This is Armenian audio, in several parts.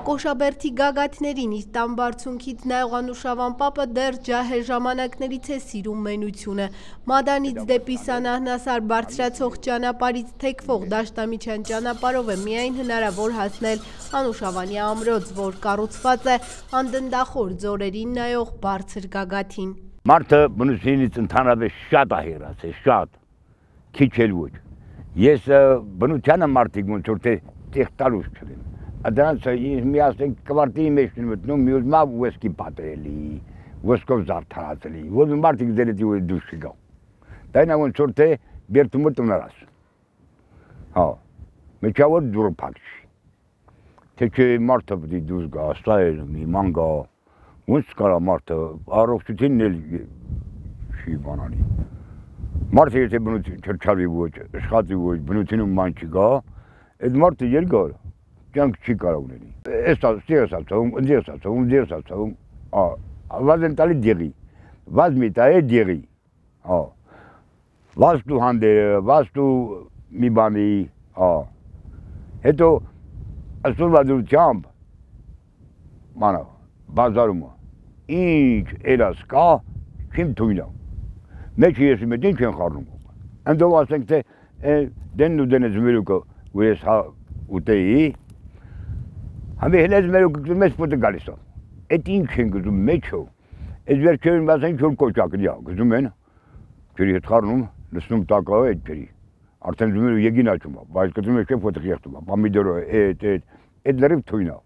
Կոշաբերդի գագաթներին իր տան բարձունքից նայող Անուշավան պապը դեռ ջահել ժամանակներից է սիրում մենությունը։ Մադանից դեպի Սանահնասար բարձրացող ճանապարհից թեքվող դաշտամիջյան ճանապարհով է միայն հնարավոր հասնել Անուշավանի ամրոց, որ կառուցված է անդնդախոր ձորերին նայող բարձր գագաթին։ Մարդը բնությունից ընդհանրապես շատ է հեռացել, շատ, քիչ էլ ոչ։ Ես բնությանը մարդիկ ոնց որ տեղ տալուս չլեմ։ Դրանց մի ասենք կվարտի մեջ մտնում մի ուզմա ոսկի պատրելի, ոսկով զարդարածելի, որ մարդիկ դերետի ու դուրս չգա։ Դա նա ոնց որ բերտումը տնարած։ Հա, մեջավոր դուրը փակի։ Թե չէ մարդը պետք է դուրս գա, ստայել մի մանգա, ոնց կարա մարդը առողջությունն էլ չի բանալի։ Մարդը եթե բնություն չրչալի ոչ, աշխատի ոչ, բնությունում ման չգա, այդ մարդը երկար կյանք չի կարող ունենի։ Ստեղս ացում, վազեն տալի դեղի, վազ մի տա է դեղի, վազ տու հանդերը, վազ տու մի բանի, հետո ասորվա դրությամբ, մանավ, բազարումը, ինչ էլաս կա, չիմ թույնա, մեջ եսի մետ ինչ են խարնում, ընդով ասենք թե դենն ու դենեց մերուկը, ու ես ուտեի, Համի հենց մերուկը մեծ պոտը գալիս է։ Այդ ինչ են գզում մեջով։ Այդ վերջերին մասը ինչ որ կոճակն է, գզում են։ Ջրի հետ խառնում, լցնում տակա այդ ջրի։ Արդեն զում են եկին աճում, բայց գտնում եք պոտը եղտում, պամիդորը, այդ լրիվ թույն է։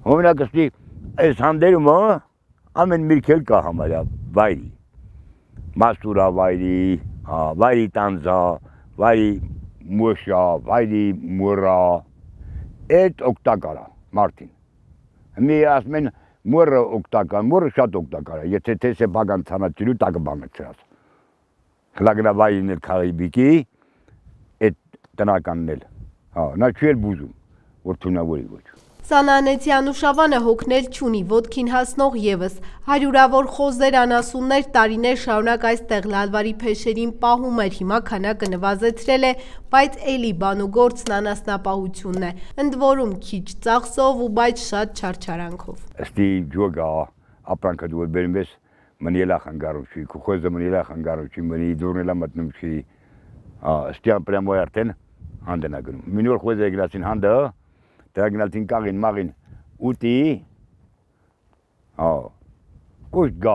Հոմնակ ստի այս հանդերումը ամեն միրքել կա համարյա վայրի։ Մաստուրա վայրի, վայրի տանձա, վայրի մոշա, վայրի մուրա Այդ օգտակար է մարդին։ Մի ասում են մորը օգտակար, մորը շատ օգտակար է, եթե թե սեփական ցանաչելու տակը բանը չրած։ Խլագրավային էլ քարիբիկի այդ տնականն էլ։ Հա, նա չի էլ բուժում, որ թունավորի ոչ։ Սանահնեցի Անուշավանը հոգնել չունի, ոտքին հասնող ևս, հարյուրավոր խոզեր անասուններ տարիներ շարունակ այստեղ լալվարի փեշերին պահում էր, հիմա քանակը նվազեցրել է, բայց էլի բանուգործն անասնապահությունն է, ընդ որում քիչ ծախսով ու բայց շատ չարչարանքով։ Ստի ջոգա, ապրանքը դու բերում ես, մնիելա խանգարում չի, խոզը մնիելա խանգարում չի, մնի դուրնելա մտնում չի, ստիան պրամոյ արդեն հանդենա գնում։ Մինոր խոզը գնացին հանդը Դրագնալտին կաղին մաղին ուտի, կոշտ գա,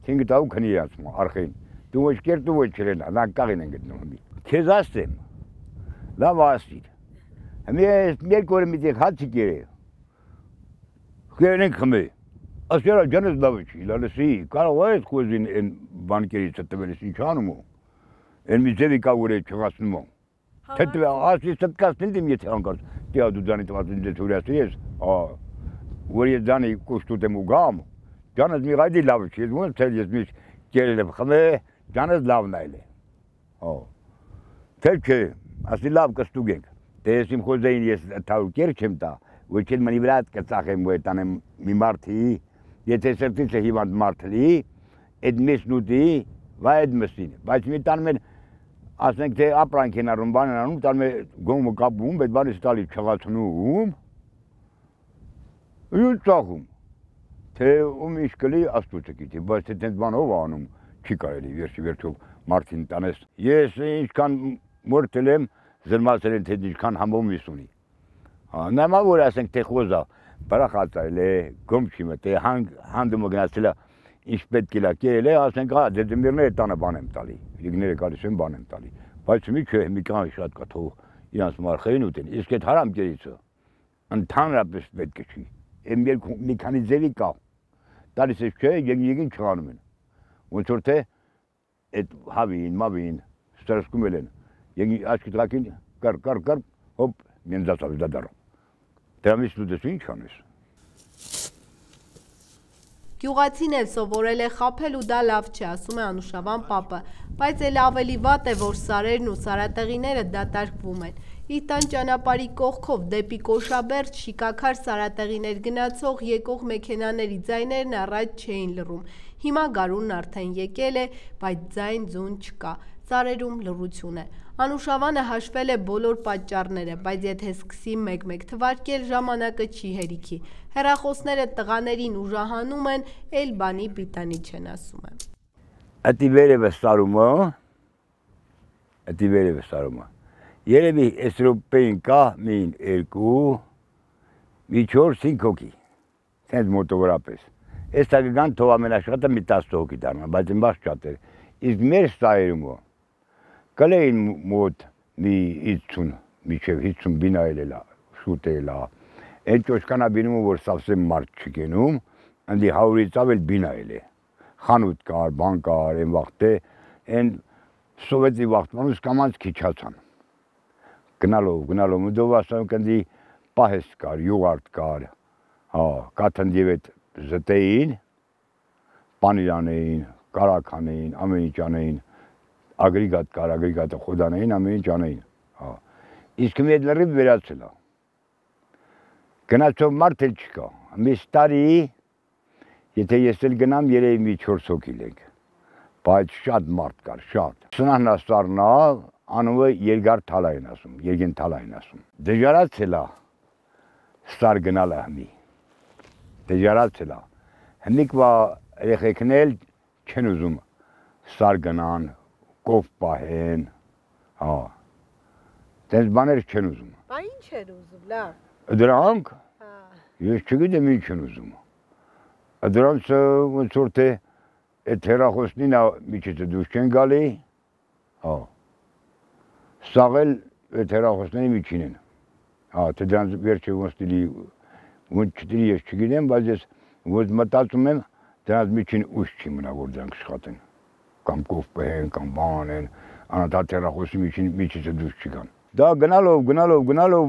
թինգը տաղու քնի իրացում, արխին, դու ոչ կեր, դու ոչ չրենա, նա կաղին են գտնում հմի։ Քեզ աստեմ, լավ աստիր, հմի մեկ օրը միտեղ հացի կեր է, խերեն ենք խմե, ասերա ջանես լավը չի, լալսի, կարող է այդ խոզին են բանկերից տվելիս ինչ անում ու, են մի ձևի կա որ է չղասնում ու, թե ասի ստկասնին դիմ եթե անկարդ, Տիա դու ձանի տվածին դե ծուրյասի ես, որ ես ձանի կուշտուտ եմ ու գամ, ջանս մի ғայդի լավ չի, ես ոնց թել ես միշտ կերել եմ խմե, ջանս լավն այլ է, թել չէ, ասի լավ կստուգ ենք, թե ես իմ խոզային ես թավու կեր չեմ տա, որ չել մնի վրա կծախեմ, որ տանեմ մի մարդի, եթե սրտից է հիվանդ մարդլի, այդ մեսն ուտի, վա այդ մսին, բայց մի տանում են ասենք թե ապրանք են առում, բան են անում, տանում է գոմը կապում, այդ բանից տալի չղացնում, ու ծախում, թե ում ինչ կլի աստուծը գիտի, բայց թե տենց բանով անում, չի կարելի վերջի վերջով մարդին տանես։ Ես ինչքան մորթել եմ, զրմացել են թե ինչքան համոմիս ունի։ Նայմա որ ասենք թե խոզա, բարախացայել է, գոմ չի մտե, հանդումը գնացել է, ինչ պետք է կերել է, ասենք դեդմիրները տանը բան եմ տալի, լիգները կարիս են բան եմ տալի, բայց մի չէ, մի կան շատ կա թող իրանց մարխային ուտեն, իսկ այդ հարամ կերիցը, ընդհանրապես պետք է չի, մի քանի ձևի կա, տալիս ես չէ, եկին չղանում են, ոնց որ թե այդ հավին, մավին, ստրսկում էլ են, եկին աչքի տրակին, կար, հոպ, մենզացավ դադարում, դրամից դուտես ինչ անես։ Գյուղացին էլ սովորել է խաբել ու դա լավ չէ, ասում է Անուշավան պապը, բայց էլ ավելի վատ է, որ սարերն ու սարատեղիները դատարկվում են։ Իր տան ճանապարհի կողքով դեպի Կոշաբերդ շիկաքար սարատեղիներ գնացող եկող մեքենաների ձայներն առաջ չէին լռում։ Հիմա գարունն արդեն եկել է, բայց ձայն ձուն չկա, ծառերում լռություն է։ Անուշավանը հաշվել է բոլոր պատճառները, բայց եթե սկսի մեկ-մեկ թվարկել, ժամանակը չի հերիքի։ Հեռախոսները տղաներին ուժահանում են, էլ բանի պիտանի չեն ասում է։ Ատի վերևը սարումը։ Երևի այս րոպեին կա մին 2, մի 4-5 հոգի, սենց մոտավորապես։ Այս տագգան թող ամենաշատը մի 10 հոգի դառնան, բայց իմ բաց շատ էր։ Իսկ մեր սայերում կլեին մոտ մի 50, միջև 50 բինայել շուտ էլա։ Այն ճոշկանաբինում, որ սավսեմ մարդ չկենում, ընդի 100-ից ավել բինայել է։ Խանութ կար, բան կար, այն վաղտե, այն սովետի վաղտմանուց կամանց քիչացան։ Գնալով, մդով ասում կնդի պահես կար, յուղարդ կար, կաթնդիվ էտ զտեին, պանիրանեին, կարաքանեին, ամեն ինչ անեին, ագրիգատ կար, ագրիգատը խոդանեին, ամեն ինչ անեին։ Իսկ մի էտ լրիվ վերացել է։ Գնացով մարդ էլ չկա, միս տարի, եթե ես էլ գնամ, երեի մի 4 հոգի լենք, բայց շատ մարդ կար, շատ։ Սնահնա սարնա, անուը երգար թալային ասում, երգեն թալային ասում։ Դժարացել է սար գնալը հմի, դժարացել է։ Հմիկվա երեխեքն էլ չեն ուզում սար գնան, կով պահեն, տենց բաներ չեն ուզում։ Բա ինչ են ուզում, լավ։ Դրանք, ես չգիտեմ ինչ են ուզում։ Դրանց ոնց որ թե այդ հեռախոսնին միջիցը դուրս չեն գալի, սաղել այդ հեռախոսների միջին են։ Թե դրանց վերջը ոնց դիլի, ոնց չդիլի ես չգիտեմ, բայց ես ոնց մտածում եմ, դրանց միջին ուշ չի մնա, որ դրանք աշխատեն։ Կամ կով պահեն, կամ բան են, անընդհատ հեռախոսի միջիցը դուրս չգան։ Դա գնալով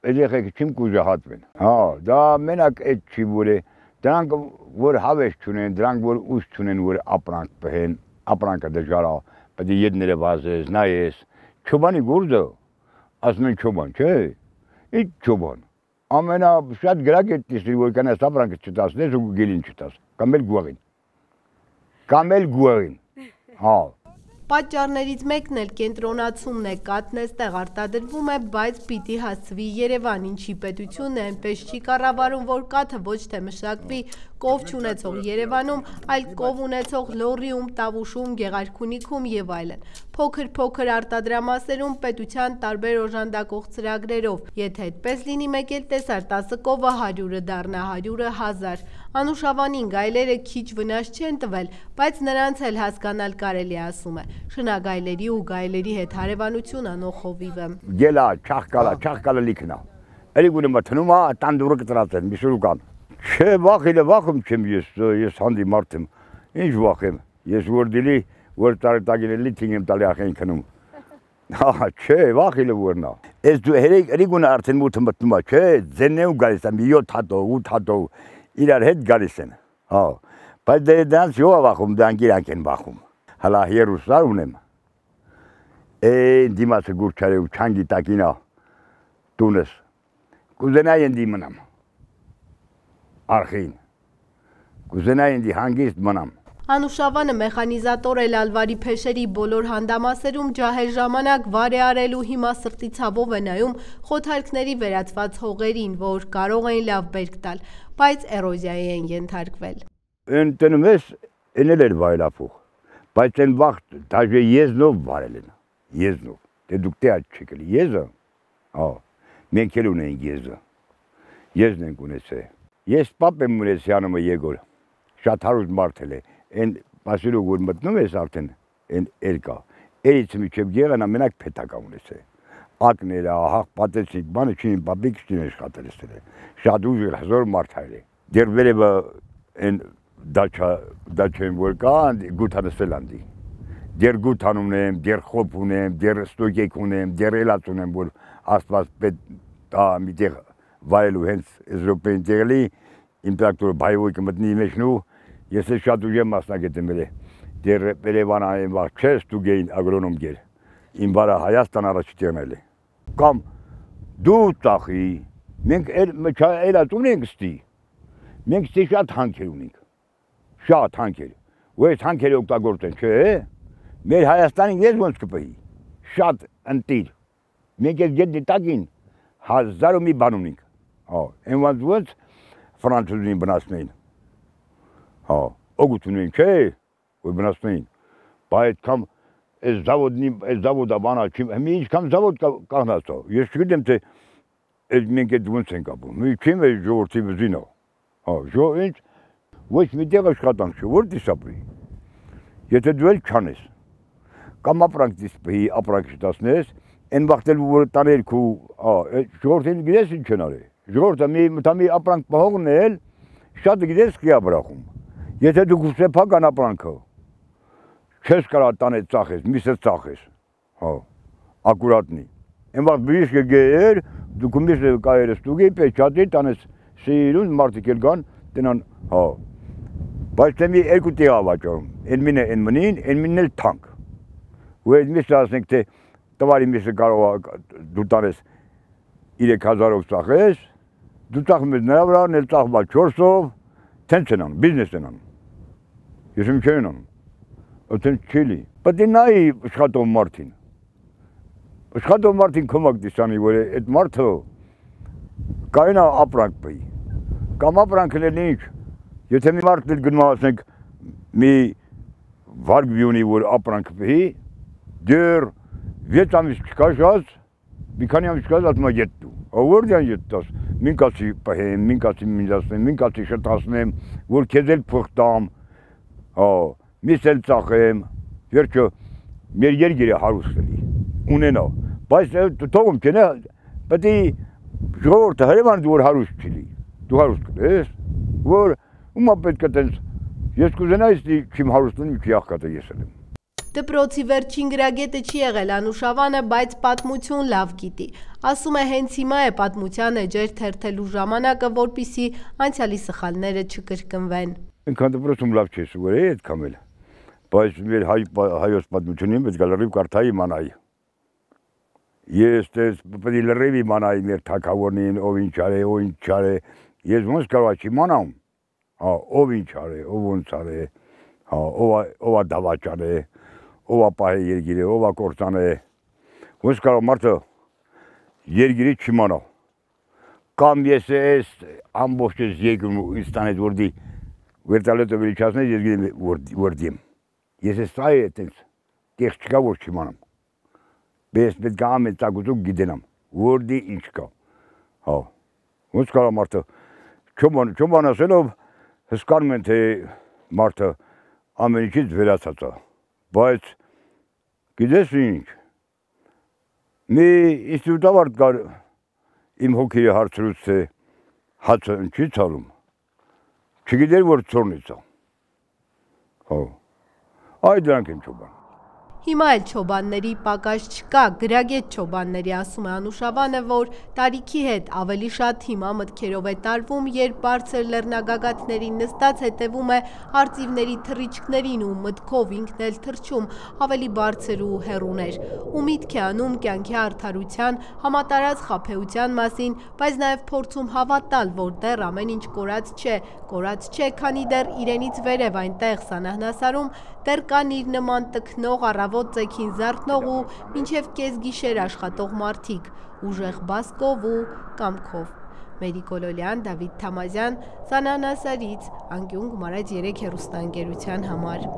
երեխեքը չիմ կուժահատվեն։ Դա մենակ այդ չի, որ է, դրանք որ հավես չունեն, դրանք որ ուշ չունեն, որ ապրանք պահեն, ապրանքը դժվար է, պետք է ետները վազես, նայես։ Չոբանի գործը, ասում են չոբան, չէ, ինչ չոբան։ Ամենաշատ գրակ է տեսնի, որ կանես ապրանքը չտասնես ու գելին չտաս, կամ էլ գուաղին, Պատճառներից մեկն էլ կենտրոնացումն է, կաթն էստեղ արտադրվում է, բայց պիտի հասցվի Երևան, ինչի պետությունն է այնպես չի կառավարում, որ կաթը ոչ թե մշակվի կով չունեցող Երևանում, այլ կով ունեցող Լոռիում, Տավուշում, Գեղարքունիքում եւ այլն։ Փոքր արտադրամասերում պետության տարբեր օժանդակող ծրագրերով, եթե այդպես լինի, մեկ էլ տեսար 10 կովը 100-ը դառնա 100-ը 1000։ Անուշավանին գայլերը քիչ վնաս չեն տվել, բայց նրանց էլ հասկանալ կարելի ասում է։ Շնագայլերի ու գայլերի հետ հարևանություն անող խովիվը։ Գելա, չախկալա լիքնա։ Էլի գունը մթնում է, տանդուրը կտրած են, միսուրուկան։ Չէ, վախում չեմ ես հանդի մարդ եմ, ինչ վախեմ, ես որ դիլի, որ տարետագին թինգ եմ տալի ախեն քնում։ Չէ, վախիլը որնա։ Ես դու հերիգունը արդեն մութը մտնում է, չէ, ձենն ու գալիս եմ, 7 հատով, 8 հատով, իրար հետ գալիս են, բայց դրանց յո վախում, դրանք իրանք են վախում։ Հալա Երուսար ունեմ, դիմացը գուրջարի ու չանգի տակինա, տունս, կուզենայի ենդի մնամ, արխին, կուզենայի ենդի հանգիստ մնամ։ Անուշավանը մեխանիզատոր էլ Ալվարի փեշերի բոլոր հանդամասերում ջահել ժամանակ վար է արելու, հիմա սրտի ցավով է նայում խոթարքների վերածված հողերին, որ կարող էին լավ բերք տալ, բայց էրոզիայի են ենթարկվել։ Են տնում ես, են էլ էր վայլափող, բայց են վաղտ դաժե եզնով վարել են, եզնով, դե դուք տե աչ չեք էլի, եզը, մենք էլ ունենք եզը, եզն ենք ունեցե։ Ես պապ եմ ունեցի անումը Եգոր, շատ հարուստ մարդ էլ է, են պասիրու որ մտնում ես արդեն, են երկա, երից միջև գեղան ամենակ պետակա ունեցե, ակները, հաղ պատեցիկ, բանը չին պապիկ չին աշխատել ես էլ է, շատ ուժր, հզոր մարդ հայր է, դեր վերևը են դաչեն որ կա, գութանս էլ անդի, դեր գութան ունեմ, դեր խոպ ունեմ, դեր ստոկեք ունեմ, դեր էլած ունեմ, որ աստված պետ տա մի տեղ վայելու հենց Եզրոպեն տեղլի, իմ տրակտորը բայվոյկը մտնի մեջնու, ես էլ շատ ուժեմ մասնագետ եմ էլ է, դեր Երևան այն վաղ չես ստուգեին ագրոնոմ գեր, իմ վարը Հայաստան առաջիթեղն էլ է, կամ դու ծախի, մենք էլած ունենք ստի, մենք ստի շատ հանքեր ունենք, շատ հանքեր, ու այս հանքերը օգտագործեն, չէ՞։ Մեր Հայաստանին ես ոնց կպահի։ Շատ ընտիր։ Մենք այս գետնի տակին 1000 ու մի բան ունենք։ Հա, այն ոնց ֆրանցուզին բնացնեին։ Հա, օգուտուն են, չէ՞, որ բնացնեին։ Բայց կամ այս զավոդը բանա չի, մի ինչքան զավոդ կանգնած է։ Ես չգիտեմ թե այս մենք այդ ոնց ենք ապրում։ Մի չեմ է ժողովրդի վզինը։ Հա, ինչ ոչ մի տեղ աշխատանք չէ, որտե՞ս ապրի։ Եթե դու էլ չանես, կամ ապրանք դիսպեի, ապրանք չտասնես, այն վաղտել որ տարել քու, ժողովրդին գիտես ինչ են արել։ Ժողովրդը մի ապրանք պահողն էլ շատ գիտես կի ապրախում։ Եթե դու սեփական ապրանքը չես կարա տանել ծախես, միսը ծախես, հա, ակուրատնի։ Այն վաղտ բրիշ կգեր, դու կմիսը կայերը ստուգի, պեչատի, տանես սիրուն, մարդիկ էլ գան, տնան, հա։ Բայց թե մի երկու տեղ ավաճարում, են մինը են մնին, են մինն էլ թանք։ Ու այդ միսը ասնենք, թե տվարի միսը կարող դու տանես 3000-ով ծախես, դու ծախում ես նրա վրա, նել ծախվա 4-ով, թենց են անում, բիզնես են անում։ Ես իմ չեն անում։ Ըտենց չելի, պետք է նայի աշխատող մարդին։ Աշխատող մարդին կոմակ դիսանի, որ այդ մարդը կայնա ապրանք պայի։ Կամ ապրանքն էլ ինչ, եթե մի մարդն էլ գնում ասենք մի վարգ վյունի, որ ապրանք պայի, դեր 6 ամիս չկաշած, մի քանի ամիս չկաշած ասում է ետ դու։ Որդյան ետ տաս, մին կացի պահեմ, մին կացի մինջասնեմ, մին կացի շտասնեմ, որ քեզ էլ փղտամ, միս էլ ծախեմ, վերջը մեր երգերը հարուստ էլի, ունենա, բայց թողում չենե, պետք է ժողովուրդը հրեման դու որ հարուստ չլի, դու հարուստ կլես, որ ումա պետք է տենց, ես կուզենայս չիմ հարուստն մի աղքատը ես եմ։ Դպրոցի վերջին գրագետը չի եղել Անուշավանը, բայց պատմություն լավ գիտի։ Ասում է հենց հիմա է պատմության էջեր թերթելու ժամանակը, որպիսի անցյալի սխալները չկրկնվեն։ Ինքան դպրոցում լավ չես ուղեր է այդ կամել, բայց մեր հայոց պատմությունին պետք է լրիվ կարդայի իմանայի։ Ես պետք է լրիվ իմանայի մեր թագավորներին, ով ինչ արե, ով ինչ արե, ես ոնց կարող չիմանամ, ով ինչ արե, ով ոնց արե, ով դավաճան է, ով պահե երգիրը, ով կործան է, ոնց կարող մարդը երգիրը չիմանա։ Կամ ես ես ամբողջ ես երկում ինստանետ որդի վերտալետը վերիչասնես ես գիտեմ որդիեմ։ Ես ես սա է այդենց, տեղ չկա որ չիմանամ։ Բես պետք է ամեն ծագուցուկ գիտենամ, որդի ինչ կա։ Ոնց կարող մարդը չոման ասելով հսկանում են թե մարդը ամեն ինչից վերացած է, բայց գիտես ինչ, մի ինստիտուտավարդ կար իմ հոգիրը հարցրուց թե հացը ինչի ցալում, չգիտեր որ ծորնից է, այ դրանք են չոբան։ Հիմա էլ չոբանների պակաս չկա, գրագետ չոբանների ասում է Անուշավանը, որ տարիքի հետ ավելի շատ հիմա մտքերով է տարվում, երբ բարձր լեռնագագաթներին նստած հետևում է արծիվների թռիչքներին ու մտքով ինքն էլ թռչում ավելի բարձր ու հեռուներ, ու միտք է անում կյանքի արդարության, համատարած խաբեության մասին, բայց նաև փորձում հավատալ, որ դեռ ամեն ինչ կորած չէ, քանի դեռ իրենից վերև այնտեղ Սանահնասարում դեռ կան իր նման տքնող առավոտ ծեքին զարթնող ու մինչև կեսգիշեր աշխատող մարդիկ, ուժեղ բասկով ու կամքով։ Մերի Կոլոլյան, Դավիթ Թամազյան, Սանահնասարից, Անկյուն Գումարած 3 հեռուստաընկերության համար։